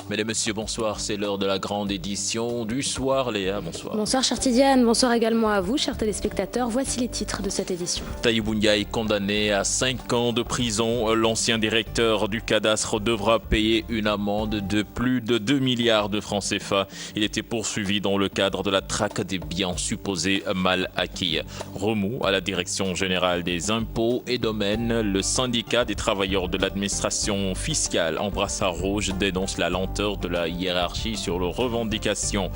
Mesdames, Messieurs, bonsoir. C'est l'heure de la grande édition du soir. Léa, bonsoir. Bonsoir, chère Tidiane. Bonsoir également à vous, chers téléspectateurs. Voici les titres de cette édition. Tahibou Ndiaye condamné à 5 ans de prison. L'ancien directeur du cadastre devra payer une amende de plus de 2 milliards de francs CFA. Il était poursuivi dans le cadre de la traque des biens supposés mal acquis. Remous à la Direction générale des impôts et domaines. Le syndicat des travailleurs de l'administration fiscale en brassard rouge dénonce la lenteur de la hiérarchie sur leurs revendications.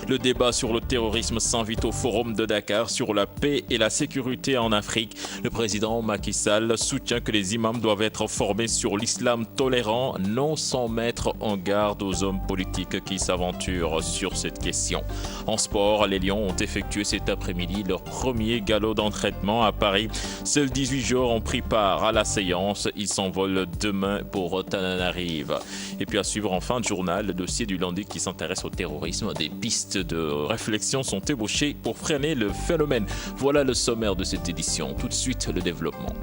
Le débat sur le terrorisme s'invite au forum de Dakar sur la paix et la sécurité en Afrique. Le président Macky Sall soutient que les imams doivent être formés sur l'islam tolérant, non sans mettre en garde aux hommes politiques qui s'aventurent sur cette question. En sport, les Lions ont effectué cet après-midi leur premier galop d'entraînement à Paris. Seuls 18 joueurs ont pris part à la séance. Ils s'envolent demain pour Tananarive. Et puis à suivre en fin de journal, le dossier du lundi qui s'intéresse au terrorisme. Des pistes de réflexion sont ébauchées pour freiner le phénomène. Voilà le sommaire de cette édition. Tout de suite, le développement.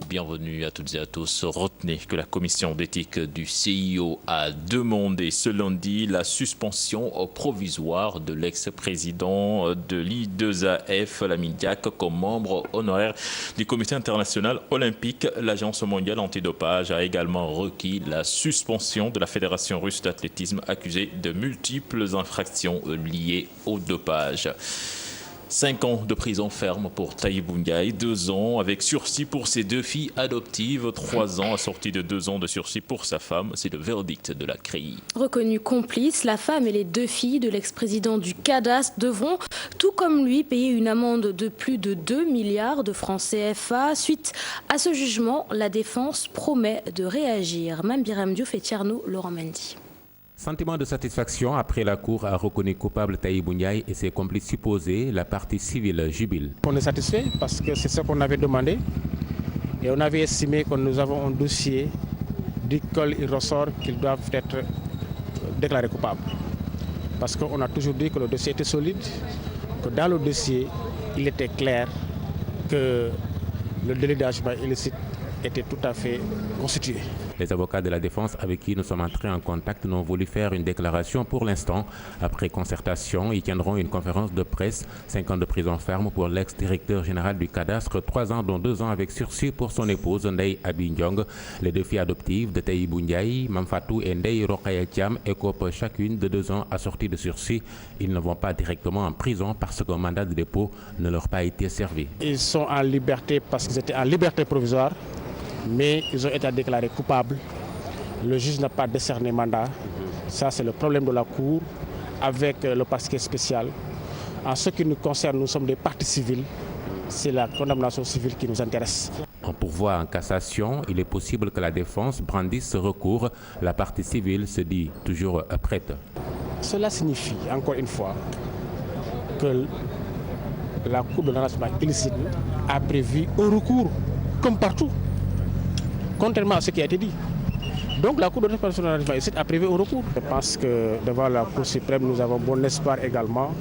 Bienvenue à toutes et à tous. Retenez que la commission d'éthique du CIO a demandé ce lundi la suspension provisoire de l'ex-président de l'I2AF, Lamine Diack, comme membre honoraire du comité international olympique. L'agence mondiale antidopage a également requis la suspension de la fédération russe d'athlétisme accusée de multiples infractions liées au dopage. 5 ans de prison ferme pour Tahibou Ndiaye, 2 ans avec sursis pour ses 2 filles adoptives, 3 ans assortis de 2 ans de sursis pour sa femme. C'est le verdict de la CREI. Reconnus complices, la femme et les 2 filles de l'ex-président du cadastre devront, tout comme lui, payer une amende de plus de 2 milliards de francs CFA. Suite à ce jugement, la défense promet de réagir. Mme Biram Diouf et Tierno Laurent Mendy. Sentiment de satisfaction après la Cour a reconnu coupable Tahibou Ndiaye et ses complices supposés, la partie civile jubile. On est satisfait parce que c'est ce qu'on avait demandé et on avait estimé que nous avons un dossier duquel il ressort qu'ils doivent être déclarés coupables. Parce qu'on a toujours dit que le dossier était solide, que dans le dossier, il était clair que le délit d'agissement illicite était tout à fait constitué. Les avocats de la défense avec qui nous sommes entrés en contact n'ont voulu faire une déclaration pour l'instant. Après concertation, ils tiendront une conférence de presse. 5 ans de prison ferme pour l'ex-directeur général du cadastre, 3 ans dont 2 ans avec sursis pour son épouse Ndeye Abi Ndiong. Les 2 filles adoptives de Tahibou Ndiaye, Mamfatou et Ndeye Rokhaya Thiam, écopent chacune de 2 ans assorties de sursis. Ils ne vont pas directement en prison parce qu'un mandat de dépôt ne leur a pas été servi. Ils sont en liberté parce qu'ils étaient en liberté provisoire, mais ils ont été déclarés coupables. Le juge n'a pas décerné mandat. Ça, c'est le problème de la Cour avec le parquet spécial. En ce qui nous concerne, nous sommes des parties civiles. C'est la condamnation civile qui nous intéresse. En pourvoi en cassation, il est possible que la défense brandisse ce recours. La partie civile se dit toujours prête. Cela signifie, encore une fois, que la Cour de l'enrichissement illicite a prévu un recours, comme partout, contrairement à ce qui a été dit. Donc la Cour de l'enrichissement illicite a prévu un recours. Je pense que devant la Cour suprême, nous avons bon espoir également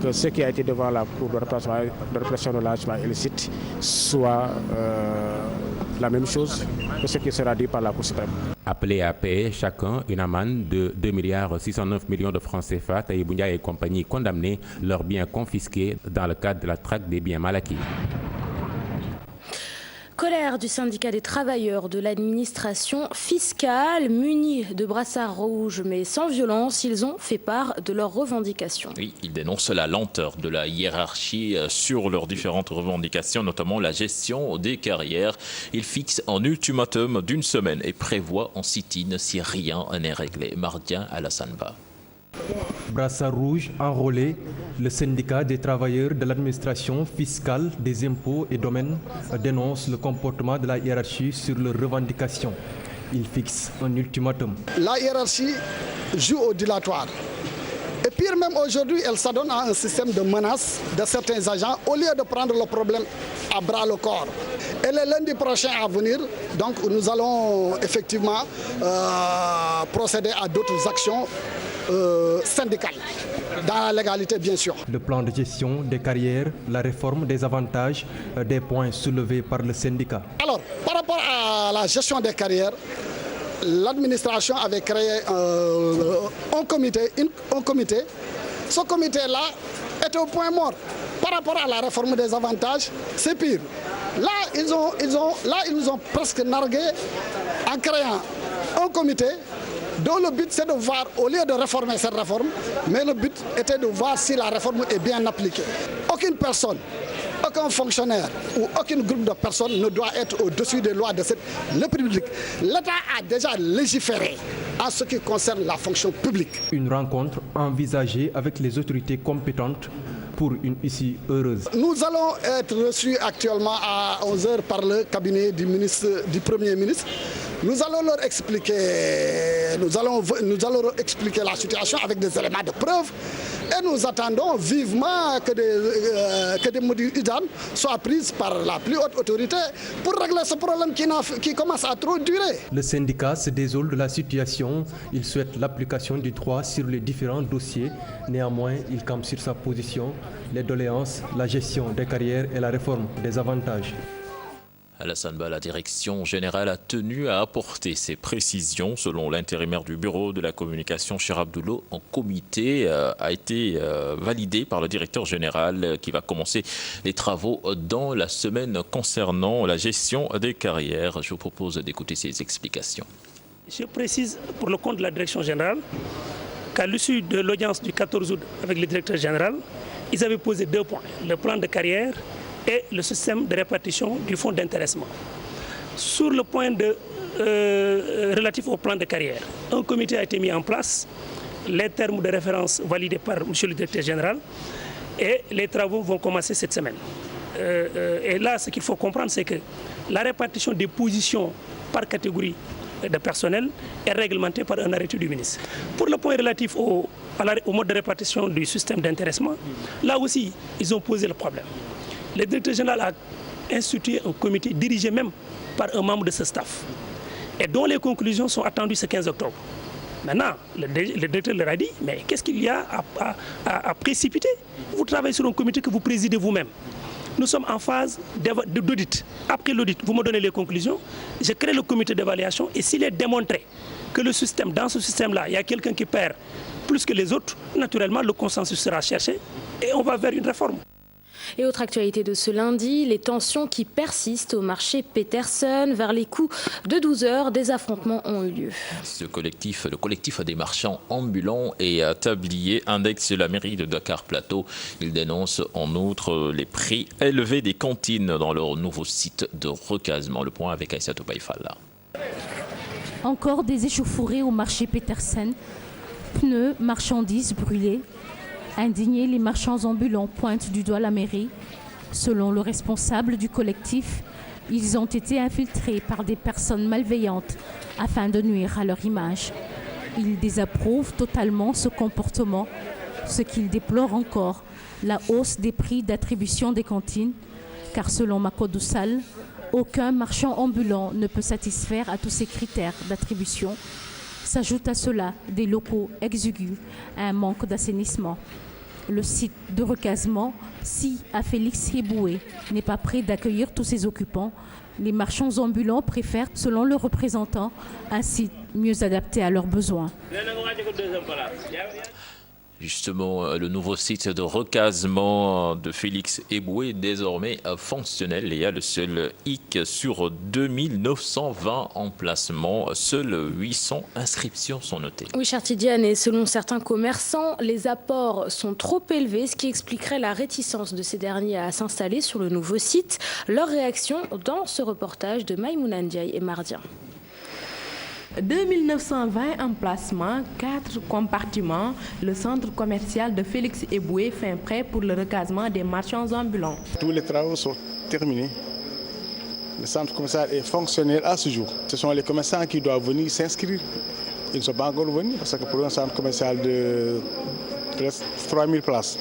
que ce qui a été devant la Cour de répression de l'enrichissement illicite soit la même chose que ce qui sera dit par la Cour suprême. Appelés à payer chacun une amende de 2 milliards 609 millions de francs CFA, Tahibou Ndiaye et compagnie condamnés, leurs biens confisqués dans le cadre de la traque des biens mal acquis. Colère du syndicat des travailleurs de l'administration fiscale, munis de brassards rouges mais sans violence, ils ont fait part de leurs revendications. Oui, ils dénoncent la lenteur de la hiérarchie sur leurs différentes revendications, notamment la gestion des carrières. Ils fixent un ultimatum d'1 semaine et prévoient un sit-in si rien n'est réglé. Mardien Alassane Ba. Brassard rouge enrôlé, le syndicat des travailleurs de l'administration fiscale, des impôts et domaines dénonce le comportement de la hiérarchie sur leurs revendications. Il fixe un ultimatum. La hiérarchie joue au dilatoire. Et pire même aujourd'hui, elle s'adonne à un système de menaces de certains agents au lieu de prendre le problème à bras le corps. Et le lundi prochain à venir, donc nous allons effectivement procéder à d'autres actions syndicale, dans la légalité bien sûr. Le plan de gestion des carrières, la réforme des avantages, des points soulevés par le syndicat. Alors, par rapport à la gestion des carrières, l'administration avait créé un comité. Ce comité-là était au point mort. Par rapport à la réforme des avantages, c'est pire. Là, ils nous ont presque nargués en créant un comité dont le but c'est de voir, au lieu de réformer cette réforme, mais le but était de voir si la réforme est bien appliquée. Aucune personne, aucun fonctionnaire ou aucun groupe de personnes ne doit être au-dessus des lois de cette République. L'État a déjà légiféré en ce qui concerne la fonction publique. Une rencontre envisagée avec les autorités compétentes pour une issue heureuse. Nous allons être reçus actuellement à 11h par le cabinet du Premier ministre. Nous allons leur expliquer la situation avec des éléments de preuve et nous attendons vivement que des mesures idoines soient prises par la plus haute autorité pour régler ce problème qui commence à trop durer. Le syndicat se désole de la situation. Il souhaite l'application du droit sur les différents dossiers. Néanmoins, il campe sur sa position, les doléances, la gestion des carrières et la réforme des avantages. Alassane Ba, la direction générale a tenu à apporter ces précisions. Selon l'intérimaire du bureau de la communication, Cher Abdoulo, un comité a été validé par le directeur général qui va commencer les travaux dans la semaine concernant la gestion des carrières. Je vous propose d'écouter ces explications. Je précise pour le compte de la direction générale qu'à l'issue de l'audience du 14 août avec le directeur général, ils avaient posé 2 points, le plan de carrière et le système de répartition du fonds d'intéressement. Sur le point relatif au plan de carrière, un comité a été mis en place, les termes de référence validés par M. le directeur général et les travaux vont commencer cette semaine. Et là, ce qu'il faut comprendre, c'est que la répartition des positions par catégorie de personnel est réglementée par un arrêté du ministre. Pour le point relatif au mode de répartition du système d'intéressement, là aussi, ils ont posé le problème. Le directeur général a institué un comité dirigé même par un membre de ce staff et dont les conclusions sont attendues ce 15 octobre. Maintenant, le directeur leur a dit, mais qu'est-ce qu'il y a à précipiter? Vous travaillez sur un comité que vous présidez vous-même. Nous sommes en phase d'audit. Après l'audit, vous me donnez les conclusions, je crée le comité d'évaluation et s'il est démontré que dans ce système-là, il y a quelqu'un qui perd plus que les autres, naturellement, le consensus sera cherché et on va vers une réforme. Et autre actualité de ce lundi, les tensions qui persistent au marché Petersen. Vers les coups de 12 heures, des affrontements ont eu lieu. Le collectif des marchands ambulants et tabliers indexe la mairie de Dakar-Plateau. Il dénonce en outre les prix élevés des cantines dans leur nouveau site de recasement. Le point avec Aïssatou Baïfalla. Encore des échauffourées au marché Petersen. Pneus, marchandises brûlées. Indignés, les marchands ambulants pointent du doigt la mairie. Selon le responsable du collectif, ils ont été infiltrés par des personnes malveillantes afin de nuire à leur image. Ils désapprouvent totalement ce comportement, ce qu'ils déplorent encore, la hausse des prix d'attribution des cantines, car selon Makodou Sall, aucun marchand ambulant ne peut satisfaire à tous ces critères d'attribution. S'ajoute à cela des locaux exigus, un manque d'assainissement. Le site de recasement, si à Félix Eboué n'est pas prêt d'accueillir tous ses occupants, les marchands ambulants préfèrent, selon leurs représentants, un site mieux adapté à leurs besoins. Justement, le nouveau site de recasement de Félix Eboué est désormais fonctionnel. Il y a le seul hic sur 2920 emplacements. Seules 800 inscriptions sont notées. Oui, cher Tidiane, et selon certains commerçants, les apports sont trop élevés, ce qui expliquerait la réticence de ces derniers à s'installer sur le nouveau site. Leur réaction dans ce reportage de Maïmouna Ndiaye et Mardia. 2920 emplacements, 4 compartiments, le centre commercial de Félix Eboué fait prêt pour le recasement des marchands ambulants. Tous les travaux sont terminés. Le centre commercial est fonctionnel à ce jour. Ce sont les commerçants qui doivent venir s'inscrire. Ils ne sont pas encore venus parce que pour un centre commercial de presque 3000 places,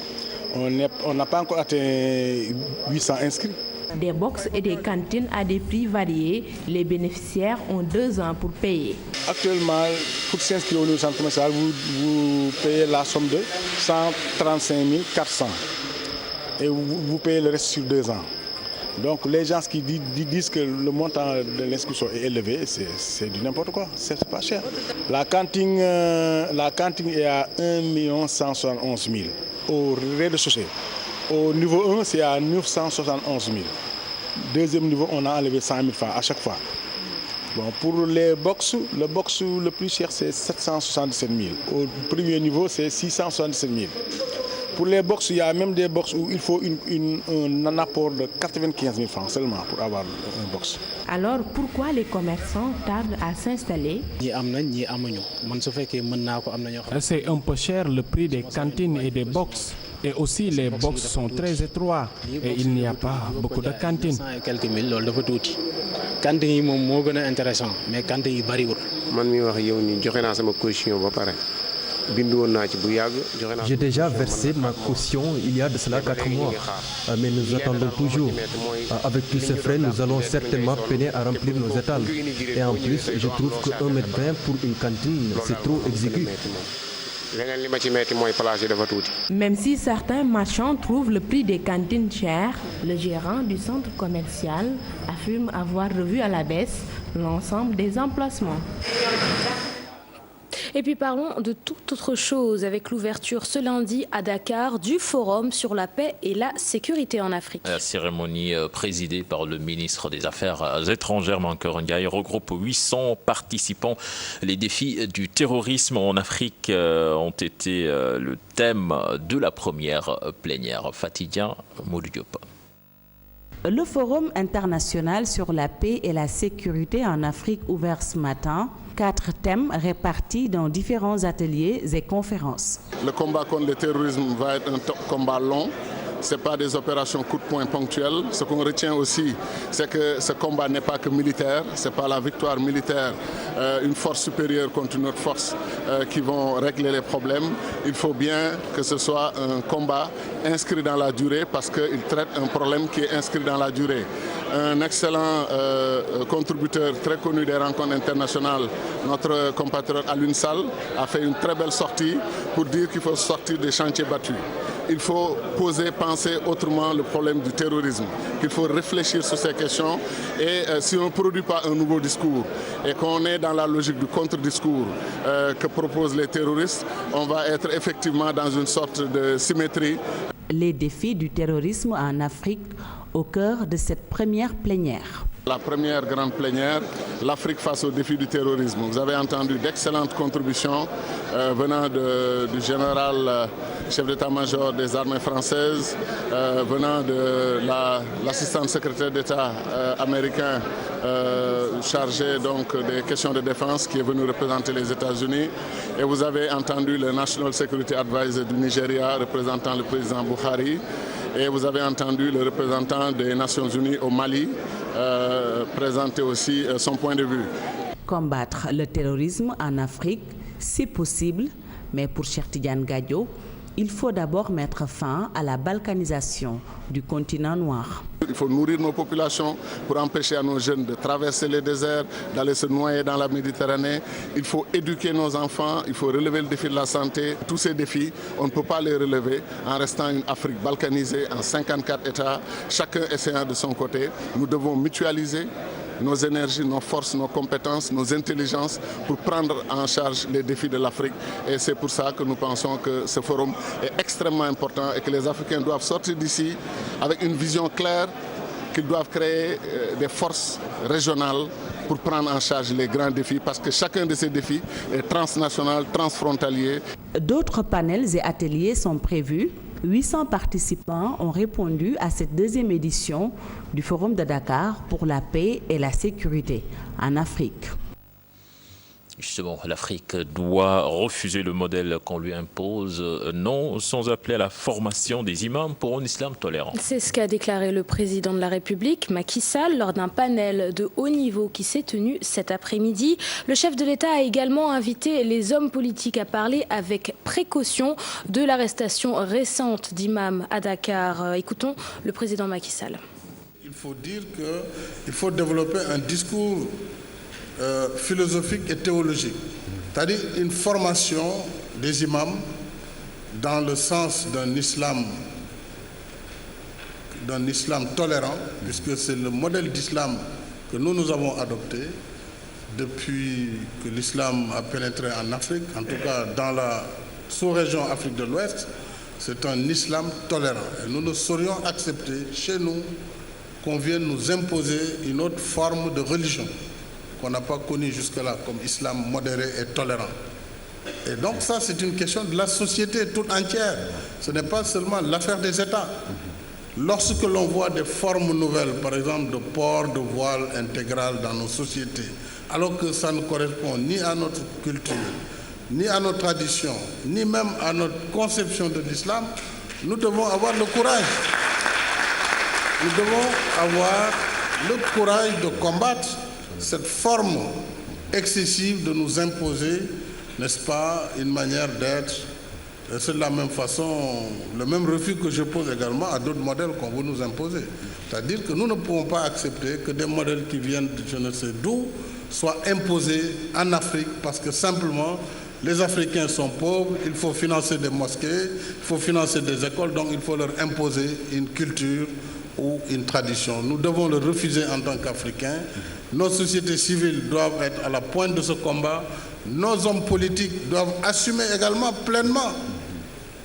on n'a pas encore atteint 800 inscrits. Des box et des cantines à des prix variés, les bénéficiaires ont 2 ans pour payer. Actuellement, pour s'inscrire au niveau centre commercial, vous payez la somme de 135 400 et vous payez le reste sur 2 ans. Donc les gens qui disent que le montant de l'inscription est élevé, c'est du n'importe quoi, c'est pas cher. La cantine est à 1 171 000 au rez-de-chaussée. Au niveau 1, c'est à 971 000. Deuxième niveau, on a enlevé 100 000 francs à chaque fois. Bon, pour les box, le plus cher, c'est 777 000. Au premier niveau, c'est 677 000. Pour les box, il y a même des box où il faut un apport de 95 000 francs seulement pour avoir un box. Alors pourquoi les commerçants tardent à s'installer? C'est un peu cher le prix des cantines et des box. Et aussi les box sont très étroits et il n'y a pas beaucoup de cantines. J'ai déjà versé ma caution il y a de cela 4 mois, mais nous attendons toujours. Avec tous ces frais, nous allons certainement peiner à remplir nos étals. Et en plus, je trouve que 1,20 m pour une cantine, c'est trop exigu. Même si certains marchands trouvent le prix des cantines cher, le gérant du centre commercial affirme avoir revu à la baisse l'ensemble des emplacements. Et puis parlons de toute autre chose avec l'ouverture ce lundi à Dakar du Forum sur la paix et la sécurité en Afrique. La cérémonie présidée par le ministre des Affaires étrangères Mankeur Ndiaye regroupe 800 participants. Les défis du terrorisme en Afrique ont été le thème de la première plénière. Fatidien Modou Diop. Le Forum international sur la paix et la sécurité en Afrique ouvert ce matin. 4 thèmes répartis dans différents ateliers et conférences. Le combat contre le terrorisme va être un combat long. Ce n'est pas des opérations coup de poing ponctuelles. Ce qu'on retient aussi, c'est que ce combat n'est pas que militaire. Ce n'est pas la victoire militaire, une force supérieure contre une autre force qui vont régler les problèmes. Il faut bien que ce soit un combat inscrit dans la durée parce qu'il traite un problème qui est inscrit dans la durée. Un excellent contributeur très connu des rencontres internationales, notre compatriote Alioune Sall, a fait une très belle sortie pour dire qu'il faut sortir des chantiers battus. Il faut penser autrement le problème du terrorisme, qu'il faut réfléchir sur ces questions et si on ne produit pas un nouveau discours et qu'on est dans la logique du contre-discours que proposent les terroristes, on va être effectivement dans une sorte de symétrie. Les défis du terrorisme en Afrique au cœur de cette première plénière. La première grande plénière, l'Afrique face au défi du terrorisme. Vous avez entendu d'excellentes contributions venant du général chef d'état-major des armées françaises, venant de l'assistant secrétaire d'État américain chargé donc des questions de défense qui est venu représenter les États-Unis. Et vous avez entendu le National Security Advisor du Nigeria représentant le président Buhari. Et vous avez entendu le représentant des Nations Unies au Mali présenter aussi son point de vue. Combattre le terrorisme en Afrique, c'est possible, mais pour Cheikh Tidiane Gadio, il faut d'abord mettre fin à la balkanisation du continent noir. Il faut nourrir nos populations pour empêcher à nos jeunes de traverser les déserts, d'aller se noyer dans la Méditerranée. Il faut éduquer nos enfants, il faut relever le défi de la santé. Tous ces défis, on ne peut pas les relever en restant une Afrique balkanisée en 54 États, chacun essayant de son côté. Nous devons mutualiser nos énergies, nos forces, nos compétences, nos intelligences pour prendre en charge les défis de l'Afrique. Et c'est pour ça que nous pensons que ce forum est extrêmement important et que les Africains doivent sortir d'ici avec une vision claire qu'ils doivent créer des forces régionales pour prendre en charge les grands défis parce que chacun de ces défis est transnational, transfrontalier. D'autres panels et ateliers sont prévus. 800 participants ont répondu à cette deuxième édition du Forum de Dakar pour la paix et la sécurité en Afrique. Justement, l'Afrique doit refuser le modèle qu'on lui impose, non sans appeler à la formation des imams pour un islam tolérant. C'est ce qu'a déclaré le président de la République, Macky Sall, lors d'un panel de haut niveau qui s'est tenu cet après-midi. Le chef de l'État a également invité les hommes politiques à parler avec précaution de l'arrestation récente d'imams à Dakar. Écoutons le président Macky Sall. Il faut dire qu'il faut développer un discours philosophique et théologique, c'est-à-dire une formation des imams dans le sens d'un islam tolérant, puisque c'est le modèle d'islam que nous avons adopté depuis que l'islam a pénétré en Afrique, en tout cas dans la sous-région Afrique de l'Ouest. C'est un islam tolérant. Et nous ne saurions accepter chez nous qu'on vienne nous imposer une autre forme de religion qu'on n'a pas connue jusque-là comme islam modéré et tolérant. Et donc ça, c'est une question de la société toute entière. Ce n'est pas seulement l'affaire des États. Lorsque l'on voit des formes nouvelles, par exemple de port de voile intégral dans nos sociétés, alors que ça ne correspond ni à notre culture, ni à nos traditions, ni même à notre conception de l'islam, nous devons avoir le courage. Nous devons avoir le courage de combattre cette forme excessive de nous imposer, n'est-ce pas, une manière d'être. C'est de la même façon, le même refus que je pose également à d'autres modèles qu'on veut nous imposer. C'est-à-dire que nous ne pouvons pas accepter que des modèles qui viennent de je ne sais d'où soient imposés en Afrique parce que simplement les Africains sont pauvres, il faut financer des mosquées, il faut financer des écoles, donc il faut leur imposer une culture ou une tradition. Nous devons le refuser en tant qu'Africains. Nos sociétés civiles doivent être à la pointe de ce combat. Nos hommes politiques doivent assumer également pleinement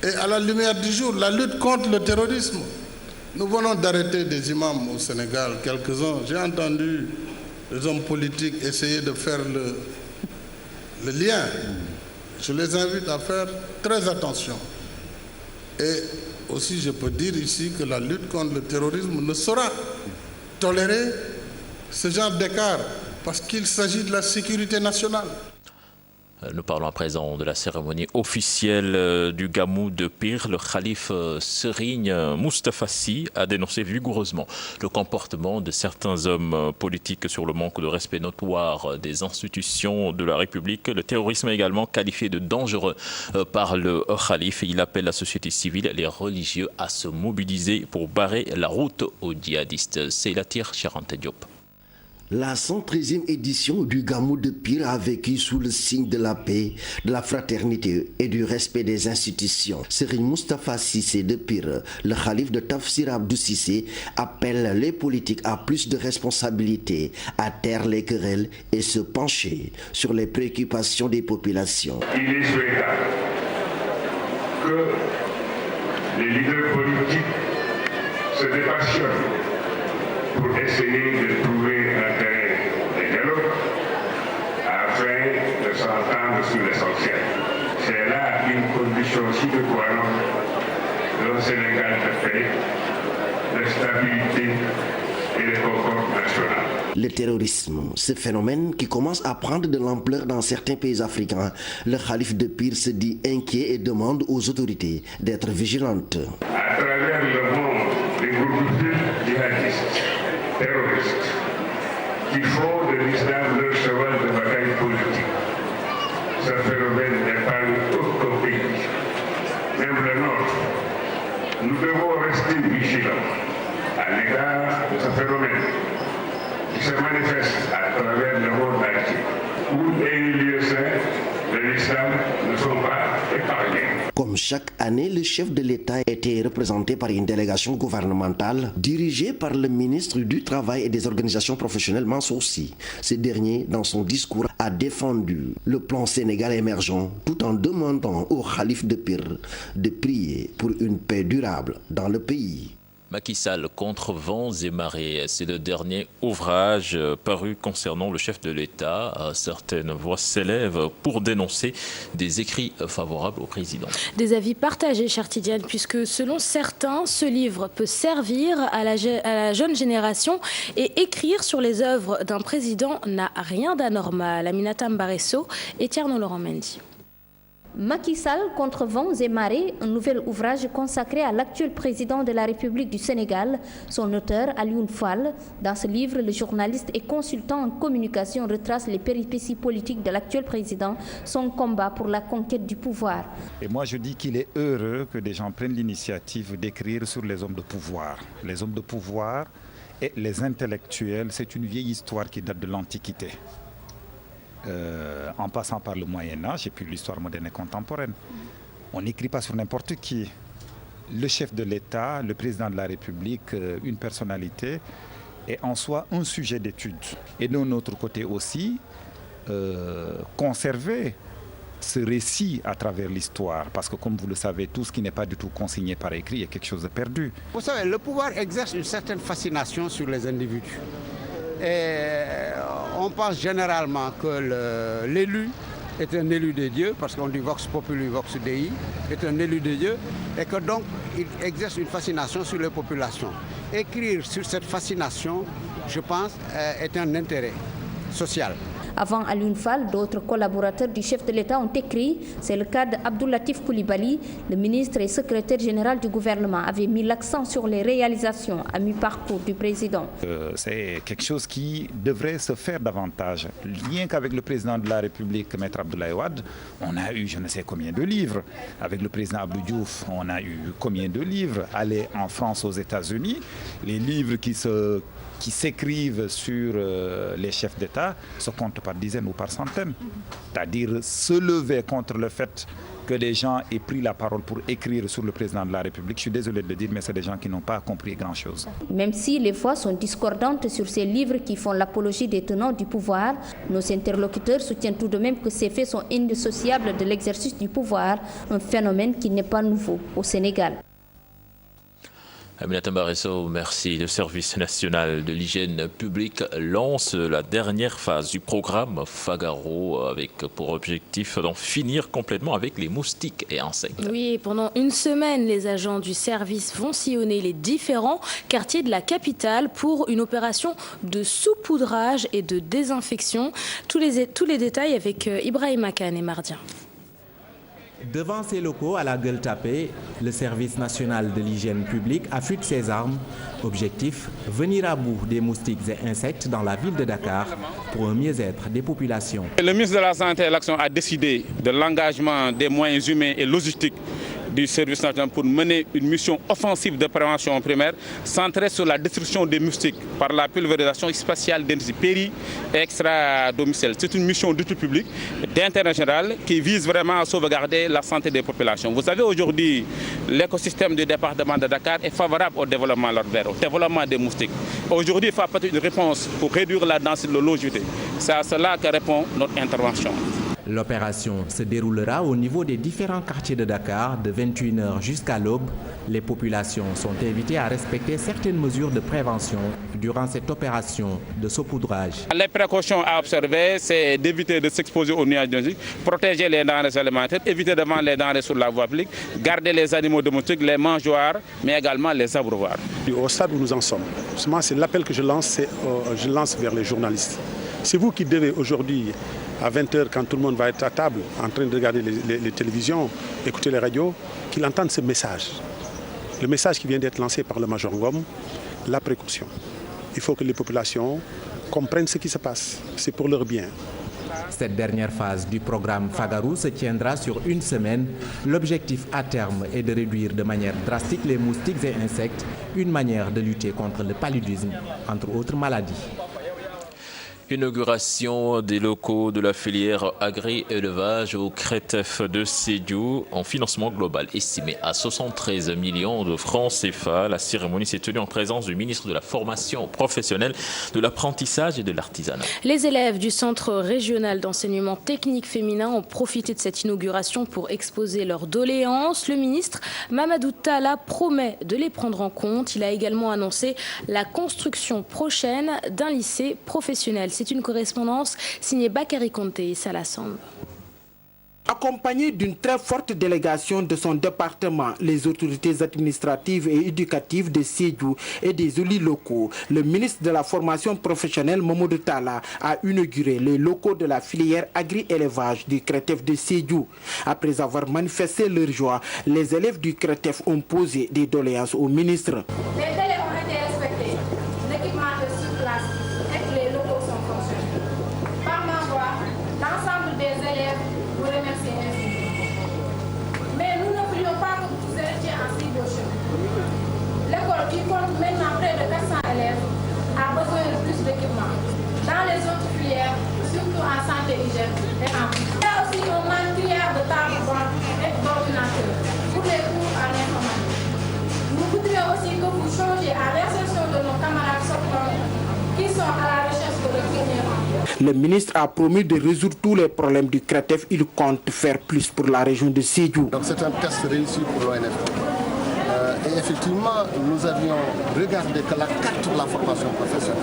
et à la lumière du jour la lutte contre le terrorisme. Nous venons d'arrêter des imams au Sénégal, quelques-uns. J'ai entendu les hommes politiques essayer de faire le lien. Je les invite à faire très attention. Et aussi, je peux dire ici que la lutte contre le terrorisme ne saura tolérer ce genre d'écart parce qu'il s'agit de la sécurité nationale. Nous parlons à présent de la cérémonie officielle du Gamou de Pire. Le calife Serigne Moustapha Sy a dénoncé vigoureusement le comportement de certains hommes politiques sur le manque de respect notoire des institutions de la République. Le terrorisme est également qualifié de dangereux par le calife. Il appelle la société civile et les religieux à se mobiliser pour barrer la route aux djihadistes. C'est Latir Charante Diop. La 113e édition du Gamou de Pire a vécu sous le signe de la paix, de la fraternité et du respect des institutions. Serigne Moustapha Cissé de Pire, le calife de Tafsir Abdou Cissé, appelle les politiques à plus de responsabilités, à taire les querelles et se pencher sur les préoccupations des populations. Il est souhaitable que les leaders politiques se dépassionnent pour essayer de trouver un terrain de dialogue afin de s'entendre sur l'essentiel. C'est là une condition sine qua non d'un Sénégal de paix, de stabilité et de concorde nationale. Le terrorisme, ce phénomène qui commence à prendre de l'ampleur dans certains pays africains, le calife de Pire se dit inquiet et demande aux autorités d'être vigilantes. À travers le monde, les groupes djihadistes, terroristes, qui font de l'islam leur cheval de bataille politique. Ce phénomène n'épargne aucun pays, même le nôtre. Nous devons rester vigilants à l'égard de ce phénomène qui se manifeste à travers le monde entier, où des lieux saints de l'islam ne sont pas épargnés. Comme chaque année, le chef de l'État était représenté par une délégation gouvernementale dirigée par le ministre du Travail et des organisations professionnelles Mansour Sy. Ce dernier, dans son discours, a défendu le plan Sénégal émergent tout en demandant au calife de Pire de prier pour une paix durable dans le pays. Macky Sall contre vents et marées, c'est le dernier ouvrage paru concernant le chef de l'État. Certaines voix s'élèvent pour dénoncer des écrits favorables au président. Des avis partagés, chère Tidiane, puisque selon certains, ce livre peut servir à la jeune génération et écrire sur les œuvres d'un président n'a rien d'anormal. Aminata Mbaresso et Tierno Laurent Mendy. Macky Sall contre vents et marées, un nouvel ouvrage consacré à l'actuel président de la République du Sénégal. Son auteur, Alioune Fall. Dans ce livre, le journaliste et consultant en communication retrace les péripéties politiques de l'actuel président, son combat pour la conquête du pouvoir. Et moi, je dis qu'il est heureux que des gens prennent l'initiative d'écrire sur les hommes de pouvoir. Les hommes de pouvoir Et les intellectuels, c'est une vieille histoire qui date de l'Antiquité. En passant par le Moyen-Âge et puis l'histoire moderne et contemporaine. On n'écrit pas sur n'importe qui. Le chef de l'État, le président de la République, une personnalité est en soi un sujet d'étude. Et de notre côté aussi, conserver ce récit à travers l'histoire, parce que comme vous le savez, tout ce qui n'est pas du tout consigné par écrit est quelque chose de perdu. Vous savez, le pouvoir exerce une certaine fascination sur les individus. Et on pense généralement que l'élu est un élu de Dieu, parce qu'on dit vox populi, vox dei, est un élu de Dieu, et que donc il exerce une fascination sur les populations. Écrire sur cette fascination, je pense, est un intérêt social. Avant Alioune Fall, d'autres collaborateurs du chef de l'État ont écrit. C'est le cas d'Abdou Latif Coulibaly. Le ministre et secrétaire général du gouvernement avait mis l'accent sur les réalisations à mi-parcours du président. C'est quelque chose qui devrait se faire davantage. Rien qu'avec le président de la République, Maître Abdoulaye Wade, on a eu je ne sais combien de livres. Avec le président Abdou Diouf, on a eu combien de livres. Aller en France, aux États-Unis, les livres qui s'écrivent sur les chefs d'État se comptent par dizaines ou par centaines. C'est-à-dire se lever contre le fait que des gens aient pris la parole pour écrire sur le président de la République. Je suis désolé de le dire, mais c'est des gens qui n'ont pas compris grand-chose. Même si les voix sont discordantes sur ces livres qui font l'apologie des tenants du pouvoir, nos interlocuteurs soutiennent tout de même que ces faits sont indissociables de l'exercice du pouvoir, un phénomène qui n'est pas nouveau au Sénégal. Aminata Mbaresso, merci. Le Service national de l'hygiène publique lance la dernière phase du programme Fagaro avec pour objectif d'en finir complètement avec les moustiques et insectes. Oui, pendant une semaine, les agents du service vont sillonner les différents quartiers de la capitale pour une opération de saupoudrage et de désinfection. Tous les détails avec Ibrahima Kane et Mardien. Devant ses locaux à la Gueule-Tapée, le service national de l'hygiène publique affûte ses armes. Objectif, venir à bout des moustiques et insectes dans la ville de Dakar pour un mieux-être des populations. Le ministre de la Santé et de l'Action a décidé de l'engagement des moyens humains et logistiques du service national pour mener une mission offensive de prévention primaire centrée sur la destruction des moustiques par la pulvérisation spatiale d'insectes péri et extra-domicile. C'est une mission d'utilité publique d'intérêt général qui vise vraiment à sauvegarder la santé des populations. Vous savez, aujourd'hui, l'écosystème du département de Dakar est favorable au développement larvaire, au développement des moustiques. Aujourd'hui, il faut apporter une réponse pour réduire la densité de longévité. C'est à cela que répond notre intervention. L'opération se déroulera au niveau des différents quartiers de Dakar de 21h jusqu'à l'aube. Les populations sont invitées à respecter certaines mesures de prévention durant cette opération de saupoudrage. Les précautions à observer, c'est d'éviter de s'exposer aux nuages de protéger les denrées alimentaires, éviter de vendre les denrées sur la voie publique, garder les animaux domestiques, les mangeoires, mais également les abreuvoirs. Au stade où nous en sommes, c'est l'appel que je lance vers les journalistes. C'est vous qui devez aujourd'hui, à 20h, quand tout le monde va être à table, en train de regarder les télévisions, écouter les radios, qu'ils entendent ce message. Le message qui vient d'être lancé par le Major Ngom, la précaution. Il faut que les populations comprennent ce qui se passe. C'est pour leur bien. Cette dernière phase du programme Fagaro se tiendra sur une semaine. L'objectif à terme est de réduire de manière drastique les moustiques et insectes, une manière de lutter contre le paludisme, entre autres maladies. Inauguration des locaux de la filière agri-élevage au CRETEF de Sédhiou en financement global estimé à 73 millions de francs CFA. La cérémonie s'est tenue en présence du ministre de la Formation professionnelle, de l'apprentissage et de l'artisanat. Les élèves du Centre régional d'enseignement technique féminin ont profité de cette inauguration pour exposer leurs doléances. Le ministre Mamadou Talla promet de les prendre en compte. Il a également annoncé la construction prochaine d'un lycée professionnel. C'est une correspondance signée Bakary Konté et Salah Samb. Accompagné d'une très forte délégation de son département, les autorités administratives et éducatives de Sédhiou et des élus locaux, le ministre de la Formation professionnelle Mamadou Talla a inauguré les locaux de la filière agri-élevage du CRETEF de Sédhiou. Après avoir manifesté leur joie, les élèves du CRETEF ont posé des doléances au ministre. Les délais ont été respectés, l'équipement est sur place et les locaux sont fonctionnels. Par ma voix, l'ensemble des élèves vous remercie infiniment. Mais nous ne voulions pas que vous étiez en si beau chemin. L'école qui compte maintenant près de 400 élèves fournir plus d'équipements. Dans les autres filières, surtout en santé, hygiène et en plus. Il y a aussi un manque criard de table banque et d'ordinateurs pour les cours en informatique. Nous voudrions aussi que vous changiez à l'insertion de nos camarades sortants qui sont à la recherche de leur premier emploi. Le ministre a promis de résoudre tous les problèmes du CRETEF. Il compte faire plus pour la région de Sédhiou. Donc c'est un test réussi pour l'ONF. Et effectivement, nous avions regardé que la carte de la formation professionnelle,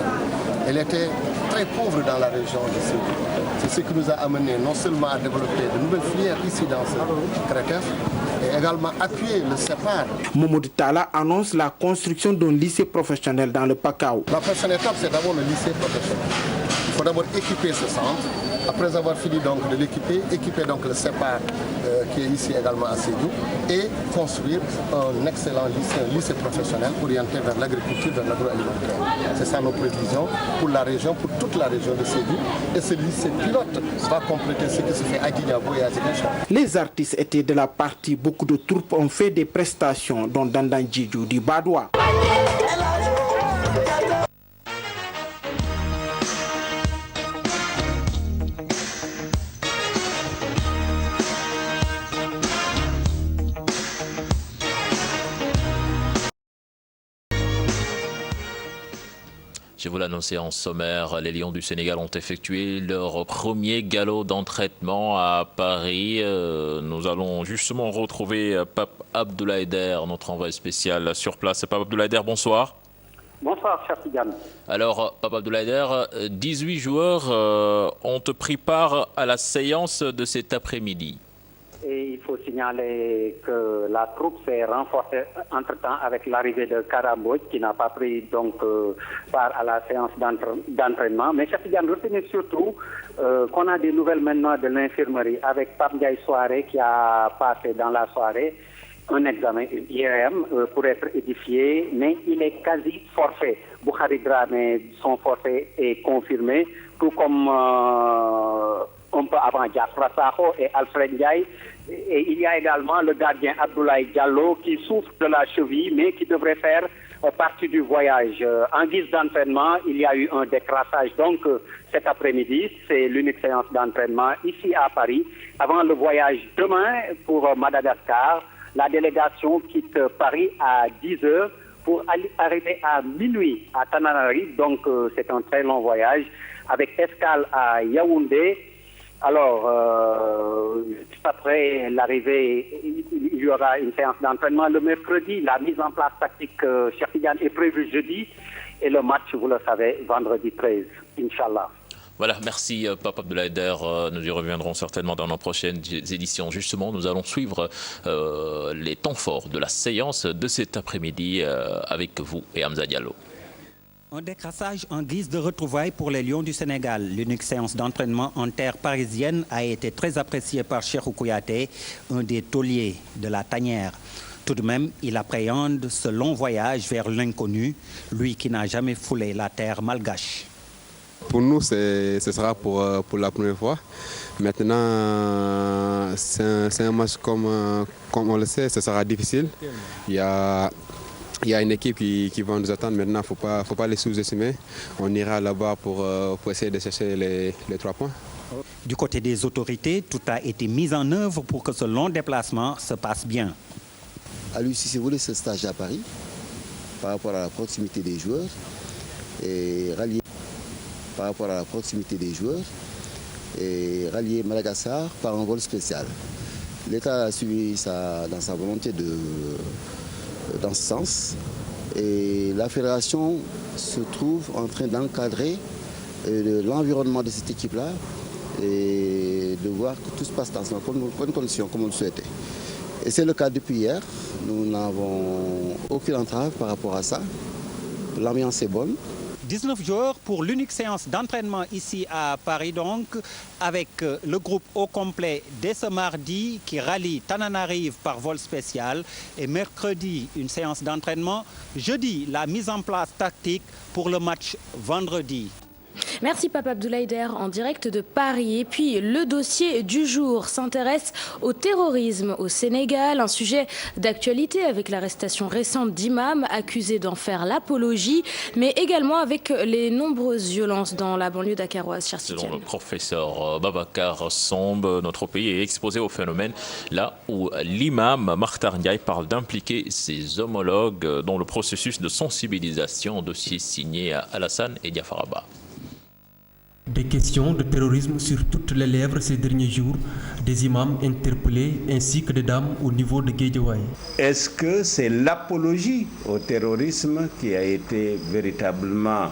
elle était très pauvre dans la région de Sédhiou. C'est ce qui nous a amené non seulement à développer de nouvelles filières ici dans ce CRETEF, et également appuyer le CEPAR. Momodou Talla annonce la construction d'un lycée professionnel dans le Pakao. La prochaine étape, c'est d'abord le lycée professionnel. Il faut d'abord équiper ce centre. Après avoir fini donc de l'équiper, équiper donc le CEPAR qui est ici également à Sédhiou et construire un excellent lycée, un lycée professionnel orienté vers l'agriculture, vers l'agroalimentaire. C'est ça nos prévisions pour la région, pour toute la région de Sédhiou. Et ce lycée pilote va compléter ce qui se fait à Guignabo et à Ziguinchor. Les artistes étaient de la partie. Beaucoup de troupes ont fait des prestations, dont Dandan Djidjou du Badois. Je vous l'annonçais en sommaire, les Lions du Sénégal ont effectué leur premier galop d'entraînement à Paris. Nous allons justement retrouver Pape Abdoulaye Der, notre envoyé spécial sur place. Pape Abdoulaye Der, bonsoir. Bonsoir, cher Tigane. Alors, Pape Abdoulaye Der, 18 joueurs ont pris part à la séance de cet après-midi. Et il faut signaler que la troupe s'est renforcée entre-temps avec l'arrivée de Karamboj, qui n'a pas pris donc part à la séance d'entraînement. Mais Cheikh Tidiane, retenez surtout qu'on a des nouvelles maintenant de l'infirmerie avec Pape Ndiaye Soiré qui a passé dans la soirée un examen IRM pour être édifié, mais il est quasi forfait. Boukhari Dramé, son forfait est confirmé, tout comme un peu avant Diafra Sakho et Alfred Ndiaye. Et il y a également le gardien Abdoulaye Diallo qui souffre de la cheville, mais qui devrait faire partie du voyage. En guise d'entraînement, il y a eu un décrassage. Donc, cet après-midi, c'est l'unique séance d'entraînement ici à Paris. Avant le voyage demain pour Madagascar, la délégation quitte Paris à 10h pour arriver à minuit à Tananarive. Donc, c'est un très long voyage avec escale à Yaoundé. Alors, juste après l'arrivée, il y aura une séance d'entraînement le mercredi. La mise en place tactique Cheikh Tidiane est prévue jeudi et le match, vous le savez, vendredi 13, Inch'Allah. Voilà, merci Pape Abdoulaye Der. Nous y reviendrons certainement dans nos prochaines éditions. Justement, nous allons suivre les temps forts de la séance de cet après-midi avec vous et Hamza Diallo. Un décrassage en guise de retrouvailles pour les Lions du Sénégal. L'unique séance d'entraînement en terre parisienne a été très appréciée par Cheikhou Kouyaté, un des tauliers de la tanière. Tout de même, il appréhende ce long voyage vers l'inconnu, lui qui n'a jamais foulé la terre malgache. Pour nous, ce sera pour la première fois. Maintenant, c'est un match comme on le sait, ce sera difficile. Il y a une équipe qui va nous attendre maintenant, il ne faut pas les sous-estimer. On ira là-bas pour essayer de chercher les 3 points. Du côté des autorités, tout a été mis en œuvre pour que ce long déplacement se passe bien. À l'UCC voulait ce stage à Paris par rapport à la proximité des joueurs et rallier Madagascar par un vol spécial. L'État a suivi dans sa volonté dans ce sens et la fédération se trouve en train d'encadrer l'environnement de cette équipe-là et de voir que tout se passe dans de bonnes conditions comme on le souhaitait. Et c'est le cas depuis hier. Nous n'avons aucune entrave par rapport à ça. L'ambiance est bonne. 19 joueurs pour l'unique séance d'entraînement ici à Paris donc, avec le groupe au complet dès ce mardi qui rallie Tananarive par vol spécial et mercredi une séance d'entraînement, jeudi la mise en place tactique pour le match vendredi. Merci Papa Abdoulaye en direct de Paris. Et puis le dossier du jour s'intéresse au terrorisme au Sénégal, un sujet d'actualité avec l'arrestation récente d'imams accusés d'en faire l'apologie, mais également avec les nombreuses violences dans la banlieue dakaroise. Selon le professeur Babacar Somb, notre pays est exposé au phénomène là où l'imam Makhtar Ndiaye parle d'impliquer ses homologues dans le processus de sensibilisation, dossier signé à Alassane et Diafaraba. Des questions de terrorisme sur toutes les lèvres ces derniers jours, des imams interpellés ainsi que des dames au niveau de Guédiawaye. Est-ce que c'est l'apologie au terrorisme qui a été véritablement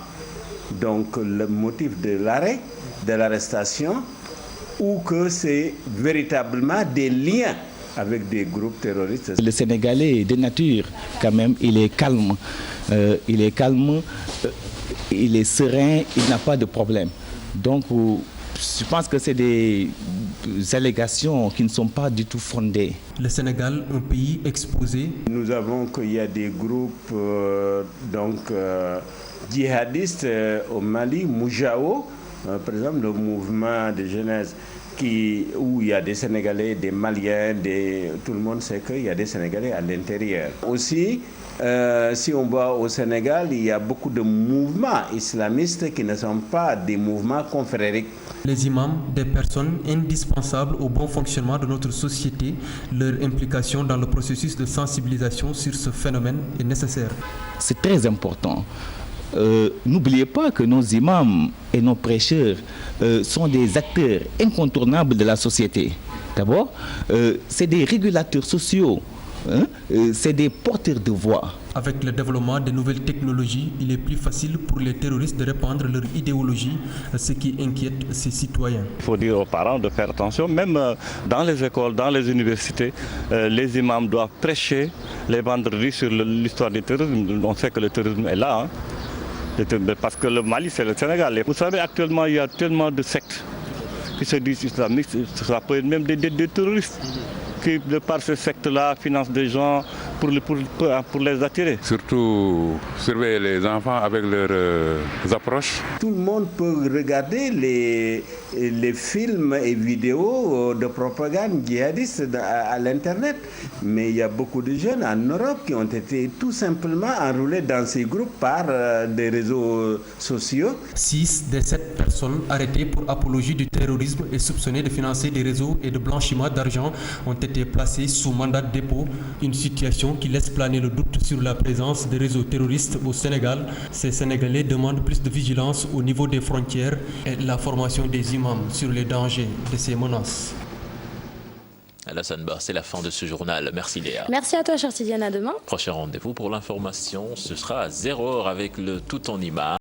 donc le motif de l'arrêt, de l'arrestation, ou que c'est véritablement des liens avec des groupes terroristes? Le Sénégalais de nature, quand même, il est calme, il est serein, il n'a pas de problème. Donc, je pense que c'est des allégations qui ne sont pas du tout fondées. Le Sénégal, un pays exposé. Nous avons qu'il y a des groupes djihadistes au Mali, Moujao, par exemple le mouvement de jeunesse où il y a des Sénégalais, des Maliens, tout le monde sait qu'il y a des Sénégalais à l'intérieur. Aussi, si on va au Sénégal, il y a beaucoup de mouvements islamistes qui ne sont pas des mouvements confrériques. Les imams, des personnes indispensables au bon fonctionnement de notre société, leur implication dans le processus de sensibilisation sur ce phénomène est nécessaire. C'est très important. N'oubliez pas que nos imams et nos prêcheurs sont des acteurs incontournables de la société. D'abord, c'est des régulateurs sociaux, c'est des porteurs de voix. Avec le développement des nouvelles technologies, il est plus facile pour les terroristes de répandre leur idéologie, ce qui inquiète ces citoyens. Il faut dire aux parents de faire attention, même dans les écoles, dans les universités, les imams doivent prêcher les vendredis sur l'histoire du terrorisme. On sait que le terrorisme est là. Parce que le Mali, c'est le Sénégal. Et vous savez, actuellement, il y a tellement de sectes qui se disent islamistes, ça peut être même des terroristes qui, de par ces sectes-là, financent des gens pour les attirer. Surtout surveiller les enfants avec leurs approches. Tout le monde peut regarder les films et vidéos de propagande djihadiste à l'Internet. Mais il y a beaucoup de jeunes en Europe qui ont été tout simplement enrôlés dans ces groupes par des réseaux sociaux. 6 des 7 personnes arrêtées pour apologie du terrorisme et soupçonnées de financer des réseaux et de blanchiment d'argent ont été placées sous mandat de dépôt. Une situation qui laisse planer le doute sur la présence des réseaux terroristes au Sénégal. Ces Sénégalais demandent plus de vigilance au niveau des frontières et la formation des imams sur les dangers de ces menaces. Alassane Ba, c'est la fin de ce journal. Merci Léa. Merci à toi, Chartidiane. À demain. Prochain rendez-vous pour l'information, ce sera à 0h avec le Tout en Image.